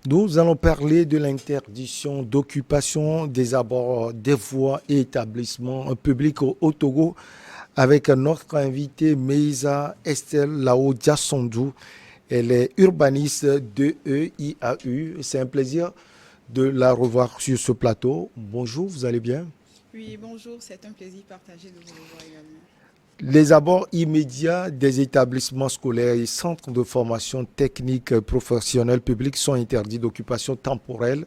Nous allons parler de l'interdiction d'occupation des abords des voies et établissements publics au Togo avec notre invitée Meisa Estelle Lao Diasondou. Elle est urbaniste de EIAU. C'est un plaisir de la revoir sur ce plateau. Bonjour, vous allez bien? Oui, bonjour, c'est un plaisir partagé de vous revoir également. Les abords immédiats des établissements scolaires et centres de formation technique professionnelle publics sont interdits d'occupation temporelle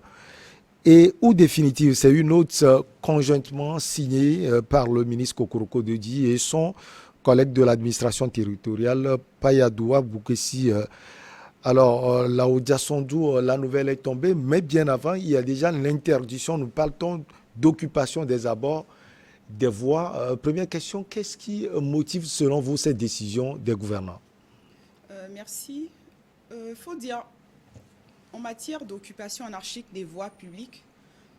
et ou définitive. C'est une note conjointement signée par le ministre Kokoroko Dedi et son collègue de l'administration territoriale, Payadoua Boukessi. Là où Diasondou, la nouvelle est tombée, mais bien avant, il y a déjà l'interdiction, nous parlons d'occupation des abords des voies. Première question, qu'est-ce qui motive selon vous cette décision des gouvernants? Merci. Il faut dire, en matière d'occupation anarchique des voies publiques,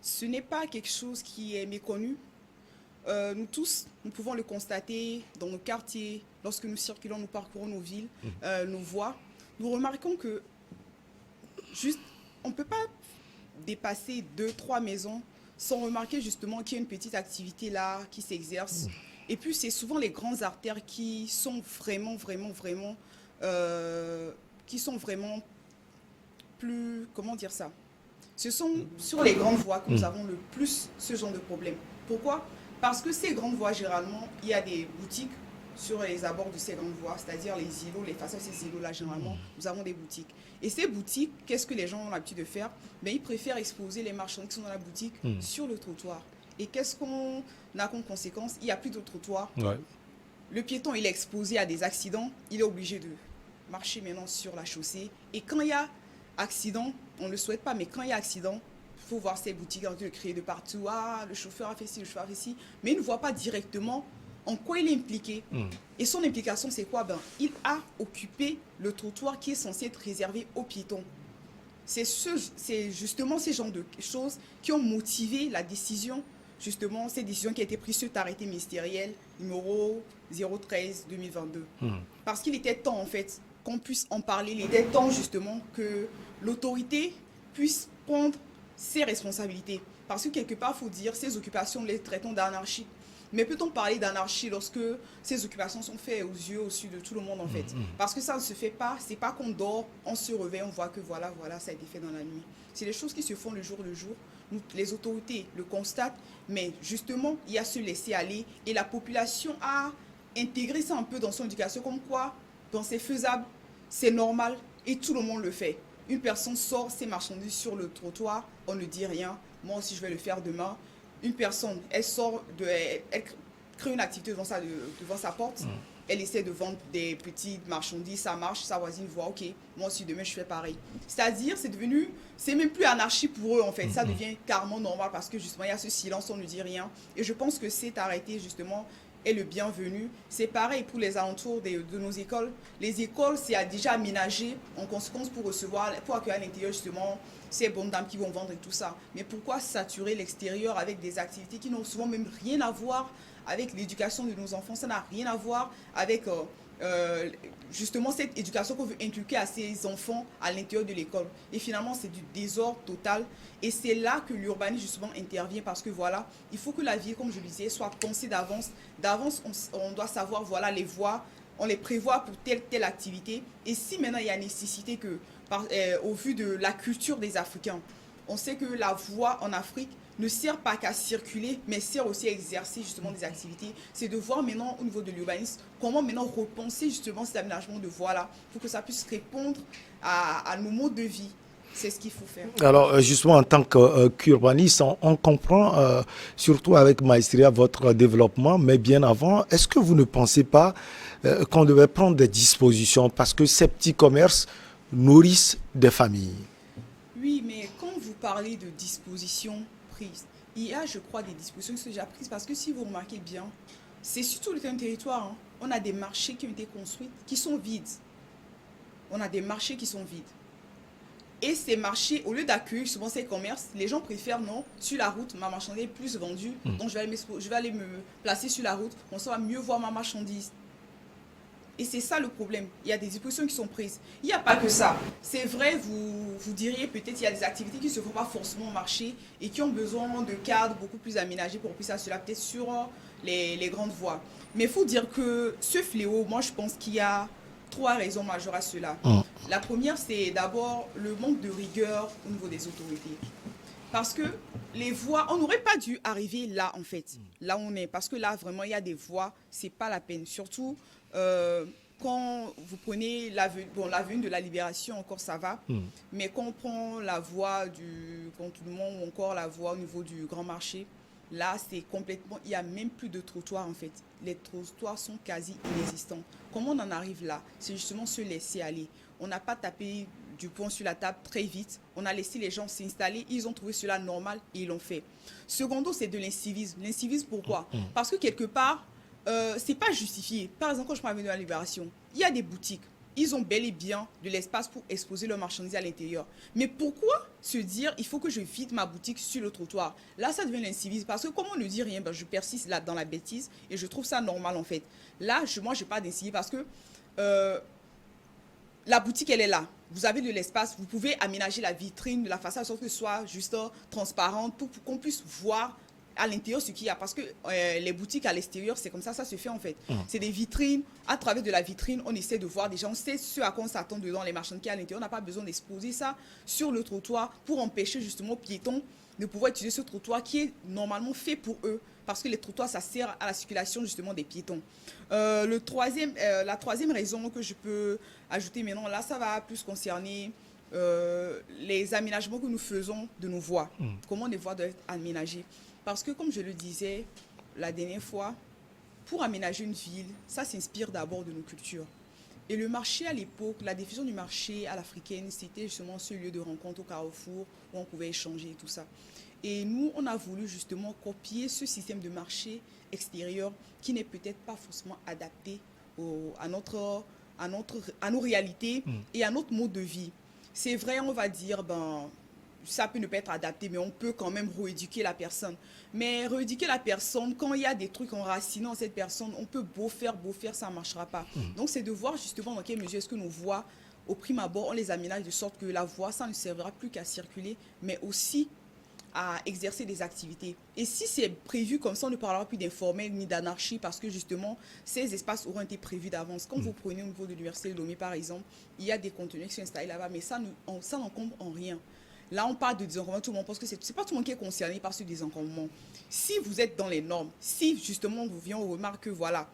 ce n'est pas quelque chose qui est méconnu. Nous tous, nous pouvons le constater dans nos quartiers, lorsque nous circulons, nous parcourons nos villes, nos voies. Nous remarquons que juste, on ne peut pas dépasser 2, 3 maisons sans remarquer justement qu'il y a une petite activité là qui s'exerce. Et puis c'est souvent les grandes artères qui sont qui sont vraiment plus, comment dire ça? Ce sont sur les grandes voies que nous avons le plus ce genre de problème. Pourquoi? Parce que ces grandes voies, généralement, il y a des boutiques sur les abords de ces grandes voies, c'est-à-dire les îlots, les façades de ces îlots-là, généralement, nous avons des boutiques. Et ces boutiques, qu'est-ce que les gens ont l'habitude de faire? Ils préfèrent exposer les marchandises qui sont dans la boutique sur le trottoir. Et qu'est-ce qu'on a comme conséquence? Il n'y a plus de trottoir. Ouais. Le piéton, il est exposé à des accidents. Il est obligé de marcher maintenant sur la chaussée. Et quand il y a accident, on ne le souhaite pas, mais quand il y a accident, il faut voir ces boutiques en train de crier de partout. Ah, le chauffeur a fait ci, le chauffeur a fait ci. Mais il ne voit pas directement en quoi il est impliqué. Et son implication, c'est quoi? Il a occupé le trottoir qui est censé être réservé aux piétons. C'est justement ces genres de choses qui ont motivé la décision, justement, cette décision qui a été prise sur cet arrêté ministériel numéro 013-2022. Parce qu'il était temps, en fait, qu'on puisse en parler. Il était temps, justement, que l'autorité puisse prendre ses responsabilités. Parce que, quelque part, il faut dire, ces occupations, les traitons d'anarchie. Mais peut-on parler d'anarchie lorsque ces occupations sont faites aux yeux, au su de tout le monde en fait? Parce que ça ne se fait pas, c'est pas qu'on dort, on se réveille, on voit que voilà, ça a été fait dans la nuit. C'est des choses qui se font le jour le jour. Les autorités le constatent, mais justement, il y a se laisser aller et la population a intégré ça un peu dans son éducation, comme quoi, c'est faisable, c'est normal et tout le monde le fait. Une personne sort ses marchandises sur le trottoir, on ne dit rien, moi aussi je vais le faire demain. Une personne, elle crée une activité devant sa porte, elle essaie de vendre des petites marchandises, ça marche, sa voisine voit, ok, moi aussi demain je fais pareil. C'est-à-dire, c'est même plus anarchie pour eux en fait, ça devient carrément normal parce que justement il y a ce silence, on ne dit rien. Et je pense que c'est arrêté justement est le bienvenu. C'est pareil pour les alentours de nos écoles. Les écoles, c'est déjà aménagé en conséquence pour accueillir à l'intérieur justement ces bonnes dames qui vont vendre et tout ça. Mais pourquoi saturer l'extérieur avec des activités qui n'ont souvent même rien à voir avec l'éducation de nos enfants? Ça n'a rien à voir avec justement cette éducation qu'on veut inculquer à ces enfants à l'intérieur de l'école. Et finalement, c'est du désordre total. Et c'est là que l'urbanisme justement intervient parce que voilà, il faut que la vie, comme je le disais, soit pensée d'avance. D'avance, on doit savoir, voilà, les voies, on les prévoit pour telle activité. Et si maintenant il y a nécessité que, au vu de la culture des Africains, on sait que la voie en Afrique ne sert pas qu'à circuler, mais sert aussi à exercer justement des activités. C'est de voir maintenant au niveau de l'urbanisme, comment maintenant repenser justement cet aménagement de voies-là pour que ça puisse répondre à nos modes de vie. C'est ce qu'il faut faire. Alors, justement, en tant qu'urbaniste, on comprend, surtout avec Maestria, votre développement, mais bien avant, est-ce que vous ne pensez pas qu'on devait prendre des dispositions parce que ces petits commerces nourrissent des familles? Oui, mais quand vous parlez de dispositions prises, il y a, je crois, des dispositions qui sont déjà prises parce que si vous remarquez bien, c'est sur tout le territoire, hein, on a des marchés qui ont été construits qui sont vides. On a des marchés qui sont vides. Et ces marchés, au lieu d'accueillir souvent ces commerces, les gens préfèrent, non, sur la route, ma marchandise est plus vendue, donc je vais aller me placer sur la route, comme ça on va mieux voir ma marchandise. Et c'est ça le problème. Il y a des dispositions qui sont prises. Il n'y a pas que ça. C'est vrai, vous diriez peut-être qu'il y a des activités qui ne se font pas forcément au marché et qui ont besoin de cadres beaucoup plus aménagés pour puisse cela peut-être sur les grandes voies. Mais il faut dire que ce fléau, moi je pense qu'il y a 3 raisons majeures à cela. La première, c'est d'abord le manque de rigueur au niveau des autorités. Parce que les voies, on n'aurait pas dû arriver là en fait, là où on est. Parce que là, vraiment, il y a des voies, c'est pas la peine. Surtout quand vous prenez l'avenue de la Libération, encore ça va. Mais quand on prend la voie du Contournement ou encore la voie au niveau du Grand Marché, là, c'est complètement, il n'y a même plus de trottoirs en fait. Les trottoirs sont quasi inexistants. Comment on en arrive là? C'est justement se laisser aller. On n'a pas tapé du poing sur la table très vite. On a laissé les gens s'installer. Ils ont trouvé cela normal et ils l'ont fait. Secondo, c'est de l'incivisme. L'incivisme, pourquoi? Parce que quelque part, c'est pas justifié. Par exemple, quand je prends l'avenue de la Libération, il y a des boutiques. Ils ont bel et bien de l'espace pour exposer leurs marchandises à l'intérieur. Mais pourquoi se dire il faut que je vide ma boutique sur le trottoir? Là, ça devient l'incivisme. Parce que comme on ne dit rien, ben, je persiste là dans la bêtise et je trouve ça normal en fait. Là, moi, je n'ai pas d'incivisme parce que la boutique, elle est là. Vous avez de l'espace. Vous pouvez aménager la vitrine de la façade de sorte que ce soit juste transparente pour qu'on puisse voir à l'intérieur ce qu'il y a. Parce que les boutiques à l'extérieur, c'est comme ça se fait en fait. C'est des vitrines. À travers de la vitrine, on essaie de voir des gens. On sait ce à quoi on s'attend dedans, les marchands qui à l'intérieur. On n'a pas besoin d'exposer ça sur le trottoir pour empêcher justement aux piétons de pouvoir utiliser ce trottoir qui est normalement fait pour eux. Parce que les trottoirs, ça sert à la circulation justement des piétons. La troisième raison que je peux ajouter maintenant, là, ça va plus concerner les aménagements que nous faisons de nos voies. Comment les voies doivent être aménagées. Parce que, comme je le disais la dernière fois, pour aménager une ville, ça s'inspire d'abord de nos cultures. Et le marché à l'époque, la définition du marché à l'africaine, c'était justement ce lieu de rencontre au carrefour où on pouvait échanger et tout ça. Et nous, on a voulu justement copier ce système de marché extérieur qui n'est peut-être pas forcément adapté à nos réalités et à notre mode de vie. C'est vrai, on va dire, ça peut ne pas être adapté, mais on peut quand même rééduquer la personne. Mais rééduquer la personne, quand il y a des trucs enracinant cette personne, on peut beau faire, ça ne marchera pas. Donc, c'est de voir justement dans quelle mesure est-ce que nos voies, au prime abord, on les aménage de sorte que la voie, ça ne servira plus qu'à circuler, mais aussi à exercer des activités. Et si c'est prévu comme ça, on ne parlera plus d'informel ni d'anarchie parce que justement, ces espaces auront été prévus d'avance. Quand vous prenez au niveau de l'université de Lomé, par exemple, il y a des contenus qui sont installés là-bas, mais ça n'encombre en rien. Là, on parle de désencombrement, tout le monde pense que c'est pas tout le monde qui est concerné par ce désencombrement. Si vous êtes dans les normes, si justement vous venez, on remarque que voilà,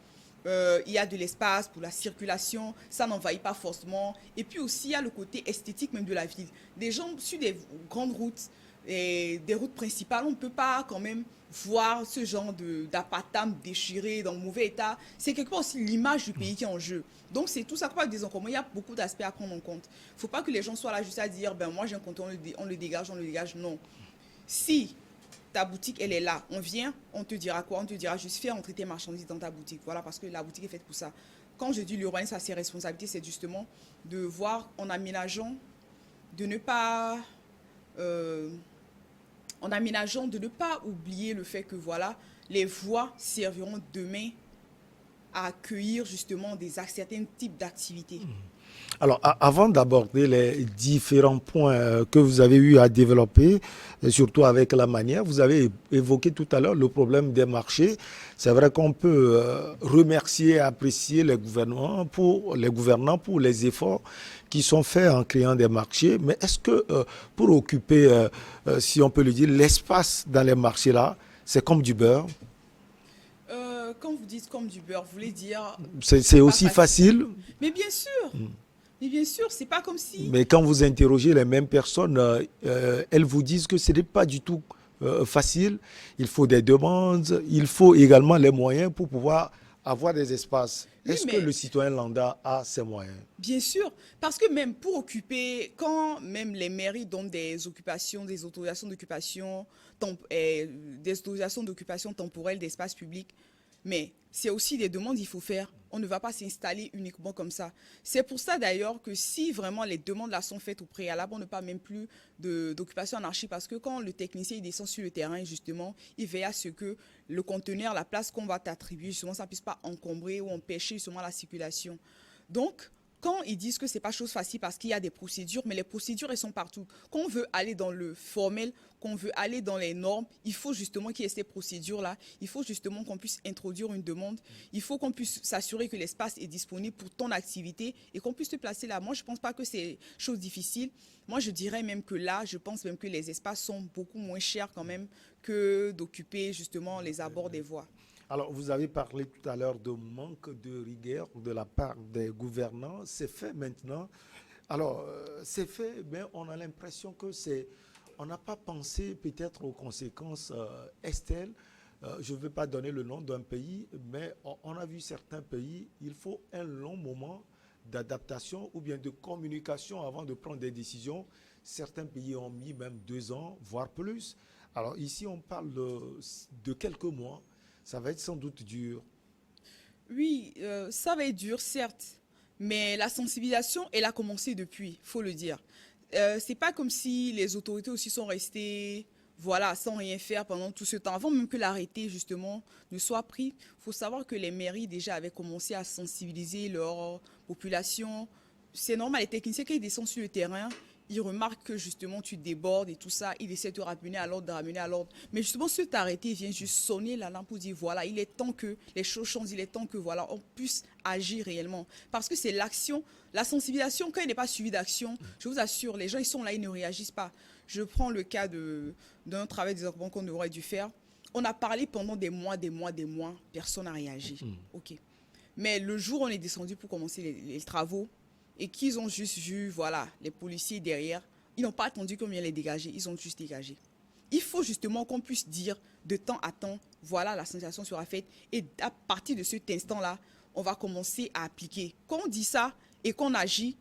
il y a de l'espace pour la circulation, ça n'envahit pas forcément. Et puis aussi, il y a le côté esthétique même de la ville. Des gens sur des grandes routes, et des routes principales, on ne peut pas quand même voir ce genre d'apatam déchiré dans le mauvais état. C'est quelque part aussi l'image du pays qui est en jeu. Donc c'est tout ça qu'on parle des encombrements. Il y a beaucoup d'aspects à prendre en compte. Il ne faut pas que les gens soient là juste à dire moi j'ai un conteneur, on le dégage. Non. Si ta boutique elle est là, on vient, on te dira quoi? On te dira juste fais entrer tes marchandises dans ta boutique. Voilà, parce que la boutique est faite pour ça. Quand je dis l'urbanisme a ses responsabilités, c'est justement de voir en aménageant, de ne pas oublier le fait que voilà, les voies serviront demain à accueillir justement certains types d'activités. Alors, avant d'aborder les différents points que vous avez eu à développer, surtout avec la manière, vous avez évoqué tout à l'heure le problème des marchés. C'est vrai qu'on peut remercier et apprécier les gouvernants pour les efforts qui sont faits en créant des marchés. Mais est-ce que pour occuper, si on peut le dire, l'espace dans les marchés-là, c'est comme du beurre? Quand vous dites comme du beurre, vous voulez dire... C'est aussi facile. Mais bien sûr. Mais bien sûr, c'est pas comme si... Mais quand vous interrogez les mêmes personnes, elles vous disent que ce n'est pas du tout facile. Il faut des demandes, il faut également les moyens pour pouvoir avoir des espaces. Oui, Est-ce que le citoyen lambda a ces moyens? Bien sûr, parce que même pour occuper, quand même les mairies donnent des autorisations d'occupation temporelle d'espace public, Mais c'est aussi des demandes qu'il faut faire. On ne va pas s'installer uniquement comme ça. C'est pour ça d'ailleurs que si vraiment les demandes là sont faites au préalable, on ne parle même plus d'occupation anarchique parce que quand le technicien il descend sur le terrain, justement, il veille à ce que le conteneur, la place qu'on va t'attribuer, justement, ça ne puisse pas encombrer ou empêcher justement la circulation. Donc, quand ils disent que c'est pas chose facile parce qu'il y a des procédures, mais les procédures, elles sont partout. Quand on veut aller dans le formel, qu'on veut aller dans les normes, il faut justement qu'il y ait ces procédures-là. Il faut justement qu'on puisse introduire une demande. Il faut qu'on puisse s'assurer que l'espace est disponible pour ton activité et qu'on puisse te placer là. Moi, je pense pas que c'est chose difficile. Moi, je dirais même que là, je pense même que les espaces sont beaucoup moins chers quand même que d'occuper justement les abords des voies. Alors, vous avez parlé tout à l'heure de manque de rigueur de la part des gouvernants. C'est fait maintenant. Alors, c'est fait, mais on a l'impression que c'est... On n'a pas pensé peut-être aux conséquences. Estelle, je ne veux pas donner le nom d'un pays, mais on a vu certains pays, il faut un long moment d'adaptation ou bien de communication avant de prendre des décisions. Certains pays ont mis même 2 ans, voire plus. Alors ici, on parle de quelques mois. Ça va être sans doute dur. Oui, ça va être dur, certes, mais la sensibilisation, elle a commencé depuis, faut le dire. C'est pas comme si les autorités aussi sont restées, voilà, sans rien faire pendant tout ce temps. Avant même que l'arrêté, justement, ne soit pris, faut savoir que les mairies déjà avaient commencé à sensibiliser leur population. C'est normal, les techniciens, quand ils descendent sur le terrain, ils remarquent que justement tu débordes et tout ça, ils essaient de te ramener à l'ordre, de ramener à l'ordre. Mais justement, cet arrêté vient juste sonner la lampe pour dire voilà, il est temps que les choses changent, il est temps que voilà, on puisse agir réellement. Parce que c'est l'action, la sensibilisation, quand elle n'est pas suivie d'action, je vous assure, les gens ils sont là, ils ne réagissent pas. Je prends le cas d'un travail des développement qu'on aurait dû faire. On a parlé pendant des mois, personne n'a réagi. Ok. Mais le jour où on est descendu pour commencer les travaux, et qu'ils ont juste vu, voilà, les policiers derrière, ils n'ont pas attendu qu'on vienne les dégager, ils ont juste dégagé. Il faut justement qu'on puisse dire de temps à temps, voilà, la sensibilisation sera faite, et à partir de cet instant-là, on va commencer à appliquer. Quand on dit ça et qu'on agit,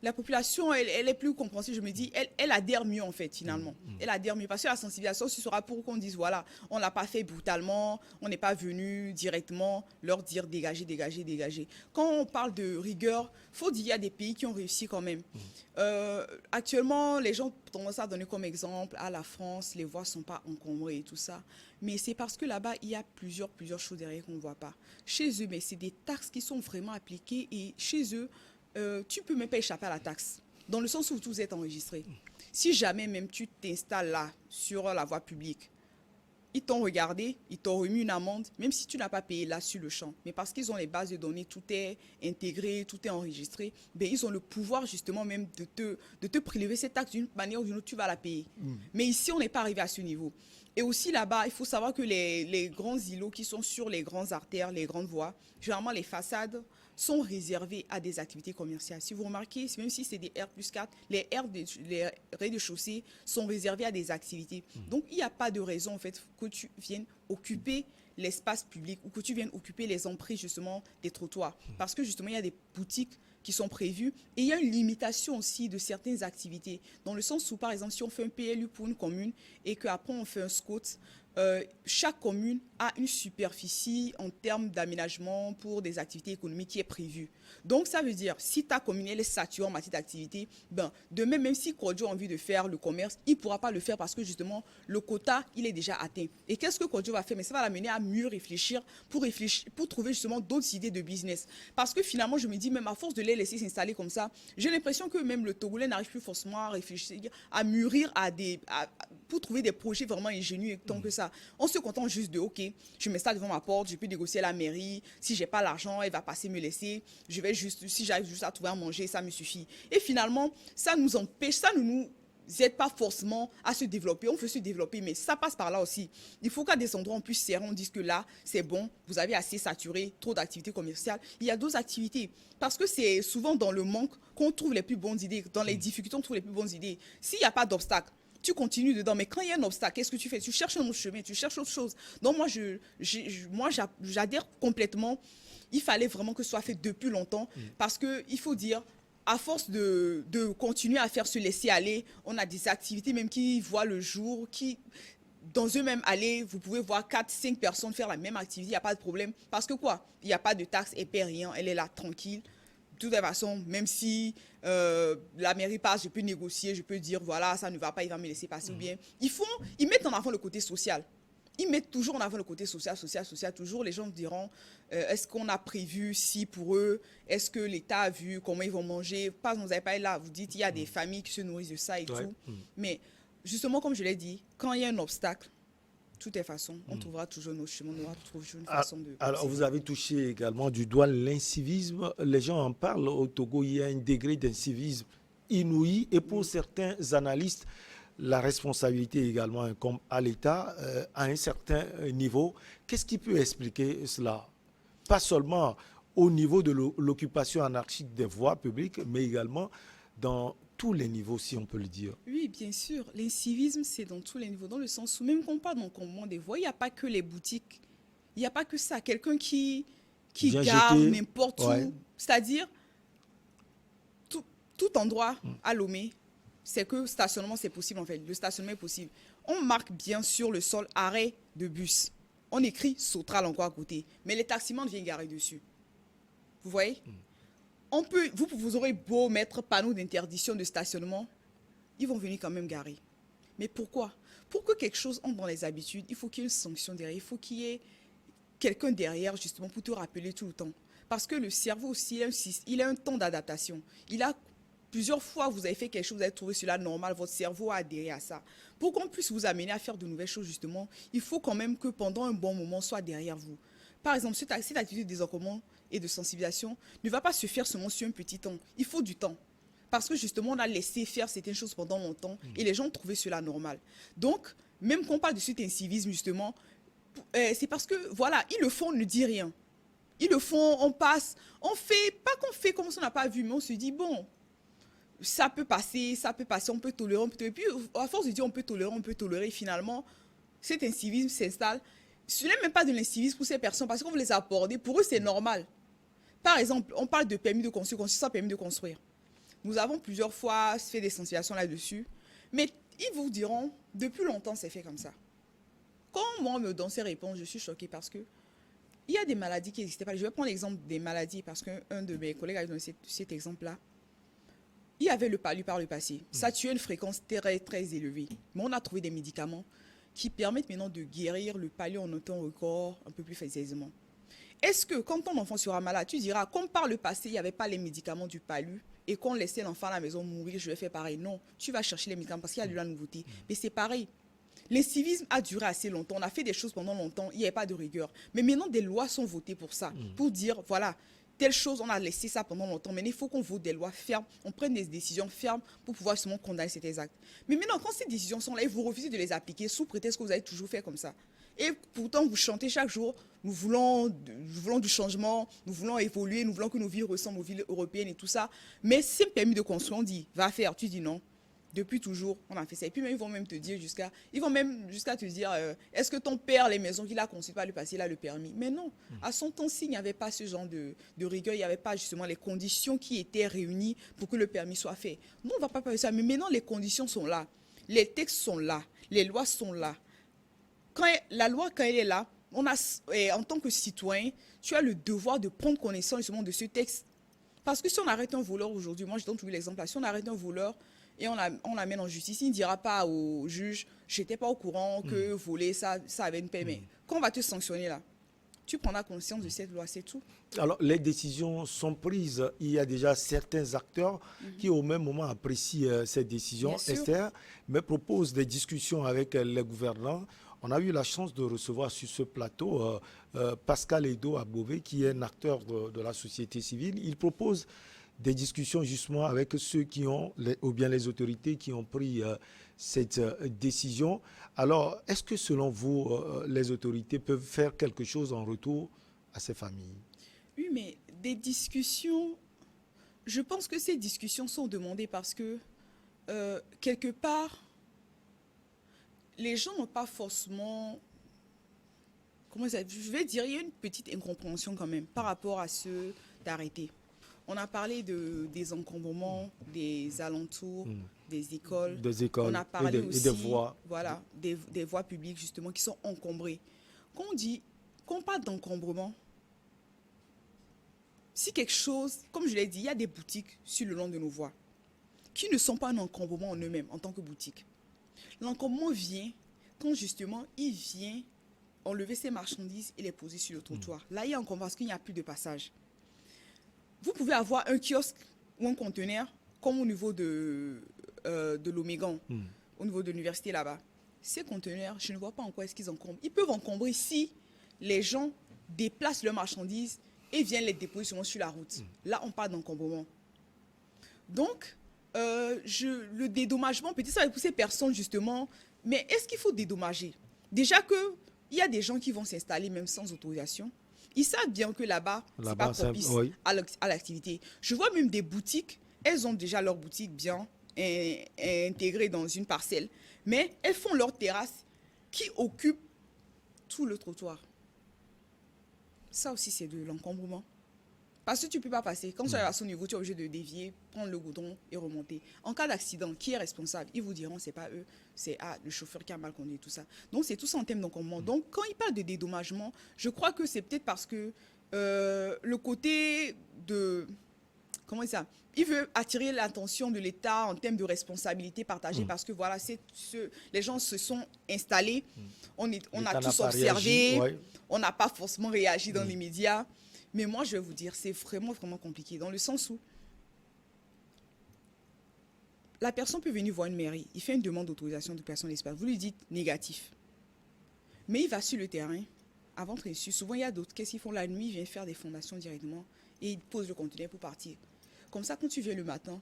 la population, elle est plus compréhensive, je me dis, elle adhère mieux en fait, finalement. Elle adhère mieux, parce que la sensibilisation, ce sera pour qu'on dise, voilà, on ne l'a pas fait brutalement, on n'est pas venu directement leur dire dégagez, dégagez, dégagez. Quand on parle de rigueur, il faut dire qu'il y a des pays qui ont réussi quand même. Actuellement, les gens ont tendance à donner comme exemple, à la France, les voies ne sont pas encombrées et tout ça. Mais c'est parce que là-bas, il y a plusieurs choses derrière qu'on ne voit pas. Chez eux, mais c'est des taxes qui sont vraiment appliquées et chez eux, tu ne peux même pas échapper à la taxe, dans le sens où vous êtes enregistré. Si jamais même tu t'installes là, sur la voie publique, ils t'ont regardé, ils t'ont remis une amende, même si tu n'as pas payé là sur le champ. Mais parce qu'ils ont les bases de données, tout est intégré, tout est enregistré, ben ils ont le pouvoir justement même de te prélever cette taxe d'une manière ou d'une autre, tu vas la payer. Mais ici, on n'est pas arrivé à ce niveau. Et aussi là-bas, il faut savoir que les grands îlots qui sont sur les grandes artères, les grandes voies, généralement les façades sont réservées à des activités commerciales. Si vous remarquez, même si c'est des R+4, les rez-de-chaussée sont réservés à des activités. Donc, il n'y a pas de raison en fait que tu viennes occuper l'espace public ou que tu viennes occuper les emprises justement des trottoirs. Parce que justement, il y a des boutiques qui sont prévues et il y a une limitation aussi de certaines activités. Dans le sens où, par exemple, si on fait un PLU pour une commune et qu'après on fait un SCOT, chaque commune a une superficie en termes d'aménagement pour des activités économiques qui est prévue. Donc, ça veut dire, si ta commune elle est saturée en matière d'activité, ben, demain, même si Kodjo a envie de faire le commerce, il ne pourra pas le faire parce que justement, le quota, il est déjà atteint. Et qu'est-ce que Kodjo va faire? Mais ça va l'amener à mieux réfléchir, pour trouver justement d'autres idées de business. Parce que finalement, je me dis, même à force de les laisser s'installer comme ça, j'ai l'impression que même le Togolais n'arrive plus forcément à réfléchir, à mûrir pour trouver des projets vraiment ingénieux tant que ça. On se contente juste de, ok, je m'installe devant ma porte, je peux négocier à la mairie, si j'ai pas l'argent, elle va passer me laisser, si j'arrive juste à trouver à manger, ça me suffit. Et finalement, ça nous empêche, ça ne nous aide pas forcément à se développer. On veut se développer, mais ça passe par là aussi. Il faut qu'à des endroits on puisse serrer, on dise que là, c'est bon, vous avez assez saturé, trop d'activités commerciales. Il y a d'autres activités. Parce que c'est souvent dans le manque qu'on trouve les plus bonnes idées, dans les difficultés on trouve les plus bonnes idées. S'il n'y a pas d'obstacle, tu continues dedans. Mais quand il y a un obstacle, qu'est-ce que tu fais? Tu cherches un autre chemin, tu cherches autre chose. Donc moi, j'adhère complètement. Il fallait vraiment que ce soit fait depuis longtemps parce qu'il faut dire, à force de continuer à faire se laisser aller, on a des activités même qui voient le jour, qui dans une même allée, vous pouvez voir 4, 5 personnes faire la même activité, il n'y a pas de problème. Parce que quoi? Il n'y a pas de taxe, elle ne paie rien, elle est là tranquille. De toute façon, même si la mairie passe, je peux négocier, je peux dire, voilà, ça ne va pas, il va me laisser passer ou bien. Ils mettent en avant le côté social. Ils mettent toujours en avant le côté social. Toujours, les gens diront, est-ce qu'on a prévu si pour eux, est-ce que l'État a vu comment ils vont manger? Pas, vous n'avez pas là, vous dites, il y a des familles qui se nourrissent de ça et tout. Mais justement, comme je l'ai dit, quand il y a un obstacle, de toute façon, on trouvera toujours nos chemins, on trouvera toujours une façon de... Alors, vous avez touché également du doigt l'incivisme. Les gens en parlent. Au Togo, il y a un degré d'incivisme inouï. Et pour certains analystes, la responsabilité également incombe à l'État à un certain niveau. Qu'est-ce qui peut expliquer cela? Pas seulement au niveau de l'occupation anarchique des voies publiques, mais également dans tous les niveaux, si on peut le dire. Oui, bien sûr. L'incivisme, c'est dans tous les niveaux, dans le sens où même quand on parle d'encombrement des voies, il n'y a pas que les boutiques. Il n'y a pas que ça. Quelqu'un qui gare n'importe où. C'est-à-dire, tout endroit à Lomé, c'est que stationnement, c'est possible en fait. Le stationnement est possible. On marque bien sur le sol arrêt de bus. On écrit Sotral encore à côté. Mais les taximans viennent garer dessus. Vous voyez? Vous aurez beau mettre panneau d'interdiction de stationnement, ils vont venir quand même garer. Mais pourquoi? Pour que quelque chose entre dans les habitudes, il faut qu'il y ait une sanction derrière. Il faut qu'il y ait quelqu'un derrière justement pour te rappeler tout le temps. Parce que le cerveau aussi, il a un temps d'adaptation. Plusieurs fois, vous avez fait quelque chose, vous avez trouvé cela normal, votre cerveau a adhéré à ça. Pour qu'on puisse vous amener à faire de nouvelles choses, justement, il faut quand même que pendant un bon moment, soit derrière vous. Par exemple, cette activité de désencombrement et de sensibilisation ne va pas se faire seulement sur un petit temps. Il faut du temps. Parce que justement, on a laissé faire certaines choses pendant longtemps et les gens ont trouvé cela normal. Donc, même quand on parle de cet incivisme, justement, c'est parce que, voilà, ils le font, on ne dit rien. Ils le font, on passe, on fait, pas qu'on fait comme si on n'a pas vu, mais on se dit, bon, ça peut passer, on peut tolérer, et puis à force de dire on peut tolérer, finalement, cet incivisme s'installe. Ce n'est même pas de l'incivisme pour ces personnes, parce qu'on veut les aborder, pour eux c'est normal. Par exemple, on parle de permis de construire sans permis de construire. Nous avons plusieurs fois fait des sensibilisations là-dessus, mais ils vous diront, depuis longtemps c'est fait comme ça. Quand moi on me donne ces réponses, je suis choquée parce que il y a des maladies qui n'existaient pas. Je vais prendre l'exemple des maladies, parce qu'un de mes collègues a donné cet exemple-là. Il y avait le palu par le passé. Ça tuait une fréquence très, très élevée. Mais on a trouvé des médicaments qui permettent maintenant de guérir le palu en un temps record un peu plus aisément. Est-ce que quand ton enfant sera malade, tu diras, comme par le passé, il n'y avait pas les médicaments du palu et qu'on laissait l'enfant à la maison mourir, je vais faire pareil? Non, tu vas chercher les médicaments parce qu'il y a de la nouveauté. Mais c'est pareil. L'incivisme a duré assez longtemps. On a fait des choses pendant longtemps. Il n'y avait pas de rigueur. Mais maintenant, des lois sont votées pour ça. Pour dire, voilà, telle chose, on a laissé ça pendant longtemps. Mais il faut qu'on vote des lois fermes, on prenne des décisions fermes pour pouvoir justement condamner ces actes. Mais maintenant, quand ces décisions sont là et vous refusez de les appliquer sous prétexte que vous avez toujours fait comme ça. Et pourtant, vous chantez chaque jour, nous voulons du changement, nous voulons évoluer, nous voulons que nos villes ressemblent aux villes européennes et tout ça. Mais si permis de construire, on dit, va faire, tu dis non. Depuis toujours, on a fait ça. Et puis même, ils vont même te dire jusqu'à te dire, est-ce que ton père, les maisons qu'il a construites par le passé, il a le permis? Mais non, à son temps-ci, il n'y avait pas ce genre de rigueur, il n'y avait pas justement les conditions qui étaient réunies pour que le permis soit fait. Nous, on ne va pas faire ça, mais maintenant, les conditions sont là, les textes sont là, les lois sont là. La loi, quand elle est là, en tant que citoyen, tu as le devoir de prendre connaissance justement de ce texte. Parce que si on arrête un voleur aujourd'hui, moi je donne toujours l'exemple là, si on arrête un voleur, et on l'amène en justice, il ne dira pas au juge, j'étais pas au courant que voler, ça avait une paix. Mais quand on va te sanctionner là, tu prendras conscience de cette loi, c'est tout. Alors, les décisions sont prises. Il y a déjà certains acteurs qui, au même moment, apprécient ces décisions, Esther, mais proposent des discussions avec les gouvernants. On a eu la chance de recevoir sur ce plateau Pascal Edo Abové, qui est un acteur de la société civile. Il propose des discussions justement avec ceux qui ont, ou bien les autorités qui ont pris cette décision. Alors, est-ce que selon vous, les autorités peuvent faire quelque chose en retour à ces familles? Oui, mais des discussions, je pense que ces discussions sont demandées parce que, quelque part, les gens n'ont pas forcément... je vais dire, il y a une petite incompréhension quand même par rapport à ceux d'arrêter. On a parlé des encombrements, des alentours, des écoles. Des écoles On a parlé et aussi des voies. voilà, des voies publiques justement qui sont encombrées. Quand on parle d'encombrement, si quelque chose, comme je l'ai dit, il y a des boutiques sur le long de nos voies qui ne sont pas un encombrement en eux-mêmes en tant que boutique. L'encombrement vient quand justement il vient enlever ses marchandises et les poser sur le trottoir. Là, il y a encombrement parce qu'il n'y a plus de passage. Vous pouvez avoir un kiosque ou un conteneur comme au niveau de l'Omégan, au niveau de l'université là-bas. Ces conteneurs, je ne vois pas en quoi est-ce qu'ils encombrent. Ils peuvent encombrer si les gens déplacent leurs marchandises et viennent les déposer sur la route. Là, on parle d'encombrement. Donc, le dédommagement, peut-être ça va pousser personne justement, mais est-ce qu'il faut dédommager? Déjà qu'il y a des gens qui vont s'installer même sans autorisation. Ils savent bien que là-bas, c'est pas propice à l'activité. Je vois même des boutiques, elles ont déjà leur boutique bien intégrée dans une parcelle, mais elles font leur terrasse qui occupe tout le trottoir. Ça aussi, c'est de l'encombrement. Parce que tu ne peux pas passer. Quand tu arrives à son niveau, tu es obligé de dévier, prendre le goudron et remonter. En cas d'accident, qui est responsable? Ils vous diront, ce n'est pas eux, c'est le chauffeur qui a mal conduit, tout ça. Donc, c'est tout ça en termes d'encombrement. Donc, quand ils parlent de dédommagement, je crois que c'est peut-être parce que le côté de... Comment ça? Il veut attirer l'attention de l'État en termes de responsabilité partagée parce que voilà, les gens se sont installés, on a tous observé, on n'a pas forcément réagi dans les médias. Mais moi, je vais vous dire, c'est vraiment, vraiment compliqué dans le sens où la personne peut venir voir une mairie, il fait une demande d'autorisation de personne d'espace, vous lui dites négatif. Mais il va sur le terrain, avant d'être reçu, souvent il y a d'autres, qu'est-ce qu'ils font la nuit, ils viennent faire des fondations directement et ils posent le conteneur pour partir. Comme ça, quand tu viens le matin,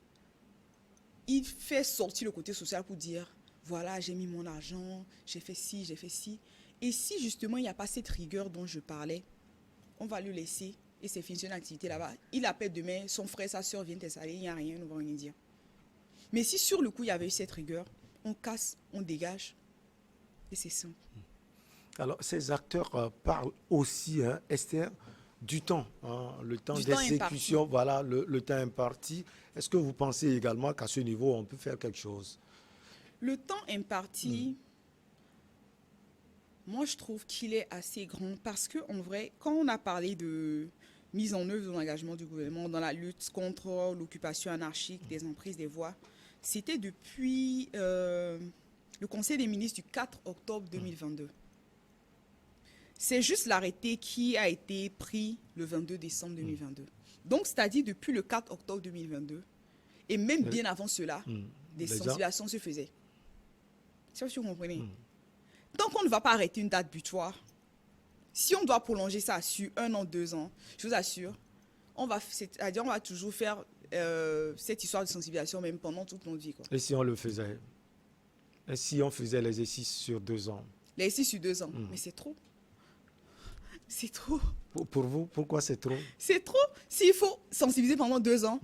il fait sortir le côté social pour dire, voilà, j'ai mis mon argent, j'ai fait ci, j'ai fait ci. Et si justement il n'y a pas cette rigueur dont je parlais, on va le laisser et c'est fini une activité là-bas. Il appelle demain, son frère, sa soeur viennent t'installer, il n'y a rien, on ne va rien dire. Mais si sur le coup, il y avait eu cette rigueur, on casse, on dégage et c'est simple. Alors, ces acteurs parlent aussi, Esther, du temps, le temps d'exécution, voilà, le temps imparti. Est-ce que vous pensez également qu'à ce niveau, on peut faire quelque chose? Le temps imparti... Moi, je trouve qu'il est assez grand parce qu'en vrai, quand on a parlé de mise en œuvre de l'engagement du gouvernement dans la lutte contre l'occupation anarchique des emprises des voies, c'était depuis le Conseil des ministres du 4 octobre 2022. C'est juste l'arrêté qui a été pris le 22 décembre 2022. Donc, c'est-à-dire depuis le 4 octobre 2022, et même bien avant cela, des sensibilisations se faisaient. C'est ce que vous comprenez. Tant qu'on ne va pas arrêter une date butoir, si on doit prolonger ça sur 1 an, 2 ans, je vous assure, on va toujours faire cette histoire de sensibilisation même pendant toute notre vie. Quoi. Et si on le faisait? Et si on faisait l'exercice sur 2 ans? L'exercice sur 2 ans, mais c'est trop. C'est trop. Pour vous, pourquoi c'est trop? C'est trop. S'il faut sensibiliser pendant 2 ans.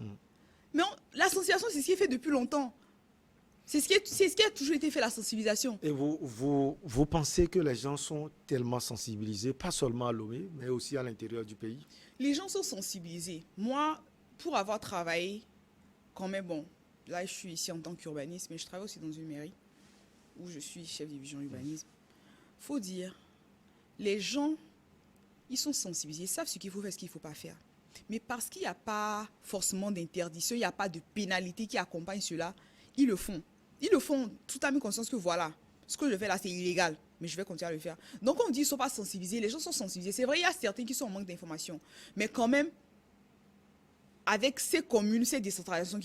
Mais la sensibilisation, c'est ce qui est fait depuis longtemps. C'est ce qui a toujours été fait, la sensibilisation. Et vous pensez que les gens sont tellement sensibilisés, pas seulement à Lomé, mais aussi à l'intérieur du pays? Les gens sont sensibilisés. Moi, pour avoir travaillé, quand même, bon, là, je suis ici en tant qu'urbaniste, mais je travaille aussi dans une mairie où je suis chef de division urbanisme. Il faut dire, les gens, ils sont sensibilisés, ils savent ce qu'il faut faire, ce qu'il ne faut pas faire. Mais parce qu'il n'y a pas forcément d'interdiction, il n'y a pas de pénalité qui accompagne cela, ils le font. Ils le font tout à fait conscience que voilà, ce que je fais là, c'est illégal, mais je vais continuer à le faire. Donc, on dit qu'ils ne sont pas sensibilisés, les gens sont sensibilisés. C'est vrai, il y a certains qui sont en manque d'informations. Mais quand même, avec ces communes, ces décentralisations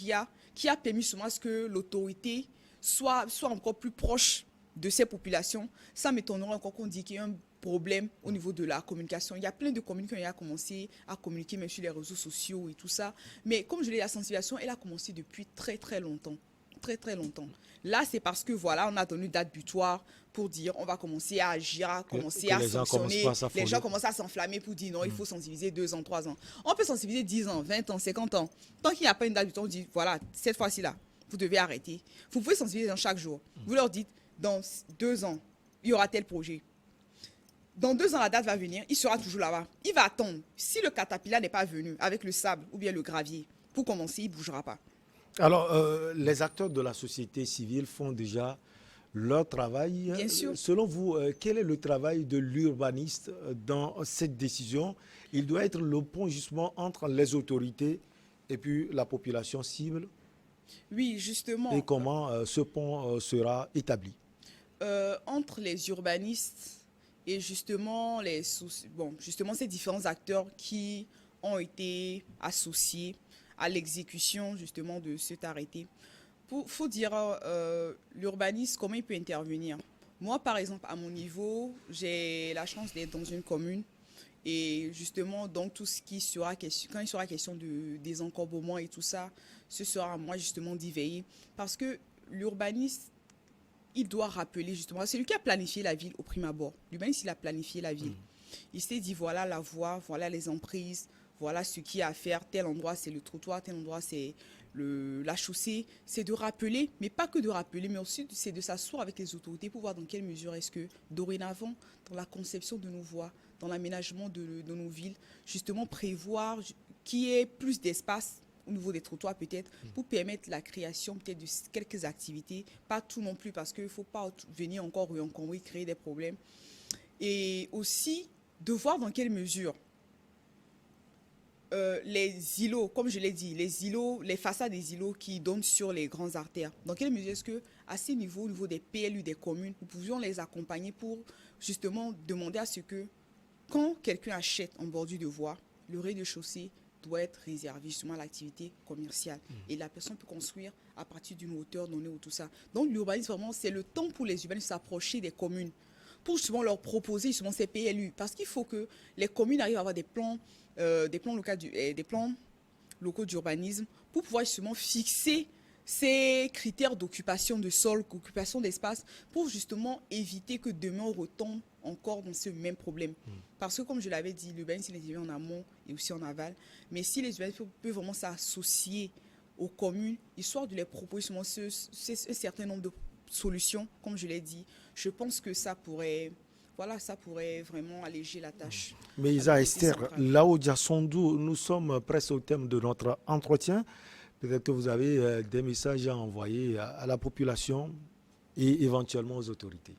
qui a permis souvent à ce que l'autorité soit encore plus proche de ces populations, ça m'étonnerait encore qu'on dise qu'il y a un problème au niveau de la communication. Il y a plein de communes qui ont commencé à communiquer même sur les réseaux sociaux et tout ça. Mais comme je l'ai dit, la sensibilisation, elle a commencé depuis très, très longtemps. Très, très longtemps. Là, c'est parce que, voilà, on a donné une date butoir pour dire on va commencer à agir, à commencer à sanctionner. Les gens commencent à s'enflammer pour dire non, il faut sensibiliser 2 ans, 3 ans. On peut sensibiliser 10 ans, 20 ans, 50 ans. Tant qu'il n'y a pas une date butoir, on dit voilà, cette fois-ci-là, vous devez arrêter. Vous pouvez sensibiliser dans chaque jour. Vous leur dites dans 2 ans, il y aura tel projet. Dans 2 ans, la date va venir, il sera toujours là-bas. Il va attendre. Si le caterpillar n'est pas venu avec le sable ou bien le gravier pour commencer, il ne bougera pas. Alors, les acteurs de la société civile font déjà leur travail. Bien sûr. Selon vous, quel est le travail de l'urbaniste dans cette décision? Il doit être le pont justement entre les autorités et puis la population cible. Oui, Et justement, comment ce pont sera établi? entre les urbanistes et justement bon, justement ces différents acteurs qui ont été associés à l'exécution justement de cet arrêté. Faut dire l'urbaniste comment il peut intervenir. Moi, par exemple, à mon niveau, j'ai la chance d'être dans une commune et justement, donc tout ce qui sera question, quand il sera question de désencombrement et tout ça, ce sera à moi justement d'y veiller parce que l'urbaniste il doit rappeler justement, c'est lui qui a planifié la ville au prime abord. Lui-même, il a planifié la ville. Il s'est dit, voilà la voie, voilà les emprises, voilà ce qu'il y a à faire. Tel endroit, c'est le trottoir, tel endroit, c'est la chaussée. C'est de rappeler, mais pas que de rappeler, mais aussi c'est de s'asseoir avec les autorités pour voir dans quelle mesure est-ce que, dorénavant, dans la conception de nos voies, dans l'aménagement de nos villes, justement prévoir qu'il y ait plus d'espace au niveau des trottoirs peut-être, pour permettre la création peut-être de quelques activités, pas tout non plus parce qu'il ne faut pas venir encore encombrer, créer des problèmes. Et aussi de voir dans quelle mesure les îlots, comme je l'ai dit, les îlots, les façades des îlots qui donnent sur les grandes artères, dans quelle mesure est-ce que à ces niveaux, au niveau des PLU, des communes, nous pouvions les accompagner pour justement demander à ce que quand quelqu'un achète en bordure de voie, le rez-de-chaussée doit être réservé justement à l'activité commerciale. Et la personne peut construire à partir d'une hauteur donnée ou tout ça. Donc l'urbanisme, vraiment, c'est le temps pour les urbanistes de s'approcher des communes pour justement leur proposer justement ces PLU. Parce qu'il faut que les communes arrivent à avoir des plans locaux d'urbanisme pour pouvoir justement fixer ces critères d'occupation de sol, d'occupation d'espace, pour justement éviter que demain on retombe encore dans ce même problème. Parce que comme je l'avais dit, l'urbanisme est intervient en amont et aussi en aval, mais si les urbanistes peuvent vraiment s'associer aux communes, histoire de les proposer un certain nombre de solutions, comme je l'ai dit, je pense que ça pourrait, voilà, ça pourrait vraiment alléger la tâche Mais à Isa l'autorité Esther, centrale. là où Sondou, nous sommes presque au thème de notre entretien. Peut-être que vous avez des messages à envoyer à la population et éventuellement aux autorités.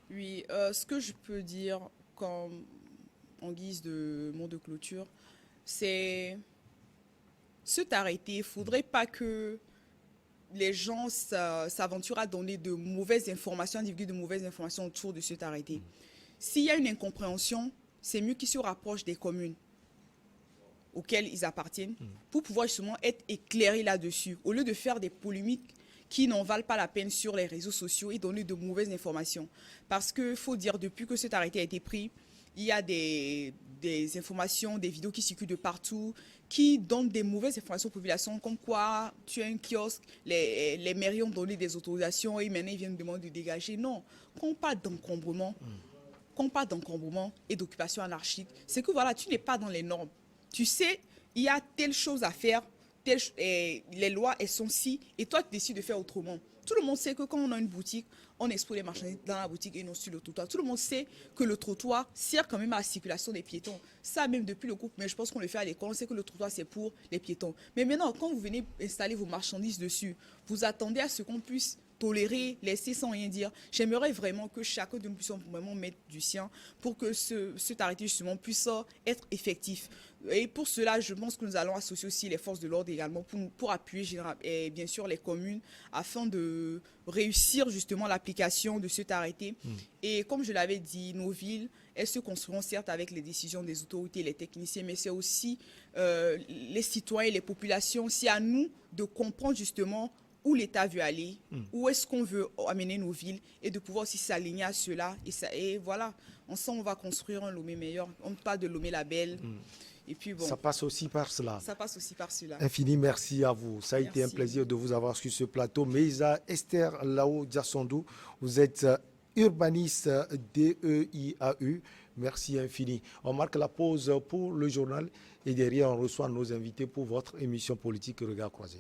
Oui, ce que je peux dire comme en guise de mot de clôture, c'est cet arrêté. Il ne faudrait pas que les gens s'aventurent à donner de mauvaises informations, à divulguer de mauvaises informations autour de cet arrêté. S'il y a une incompréhension, c'est mieux qu'ils se rapprochent des communes auxquelles ils appartiennent pour pouvoir justement être éclairés là-dessus, au lieu de faire des polémiques qui n'en valent pas la peine sur les réseaux sociaux et donner de mauvaises informations. Parce qu'il faut dire, depuis que cet arrêté a été pris, il y a des informations, des vidéos qui circulent de partout, qui donnent des mauvaises informations aux populations, comme quoi tu as un kiosque, les mairies ont donné des autorisations et maintenant ils viennent demander de dégager. Non, quand on parle d'encombrement et d'occupation anarchique, c'est que voilà, tu n'es pas dans les normes. Tu sais, il y a telle chose à faire, les lois, elles sont ci, et toi, tu décides de faire autrement. Tout le monde sait que quand on a une boutique, on expose les marchandises dans la boutique et non sur le trottoir. Tout le monde sait que le trottoir sert quand même à la circulation des piétons. Ça, même depuis le groupe, mais je pense qu'on le fait à l'école, on sait que le trottoir, c'est pour les piétons. Mais maintenant, quand vous venez installer vos marchandises dessus, vous attendez à ce qu'on puisse tolérer, laisser sans rien dire. J'aimerais vraiment que chacun de nous puisse vraiment mettre du sien pour que cet arrêté justement puisse être effectif. Et pour cela, je pense que nous allons associer aussi les forces de l'ordre également pour appuyer et bien sûr les communes afin de réussir justement l'application de cet arrêté. Et comme je l'avais dit, nos villes, elles se construiront certes avec les décisions des autorités, les techniciens, mais c'est aussi les citoyens, les populations. C'est à nous de comprendre justement où l'État veut aller, où est-ce qu'on veut amener nos villes et de pouvoir aussi s'aligner à cela. Et voilà, ensemble, on va construire un Lomé meilleur. On parle de Lomé label. Et puis bon, Ça passe aussi par cela. ça passe aussi par cela. Infini merci à vous. Ça a été un Merci. plaisir de vous avoir sur ce plateau. Meïsa Esther Lao Diasondou, vous êtes urbaniste DEIAU. Merci infini. On marque la pause pour le journal et derrière on reçoit nos invités pour votre émission politique Regard croisé.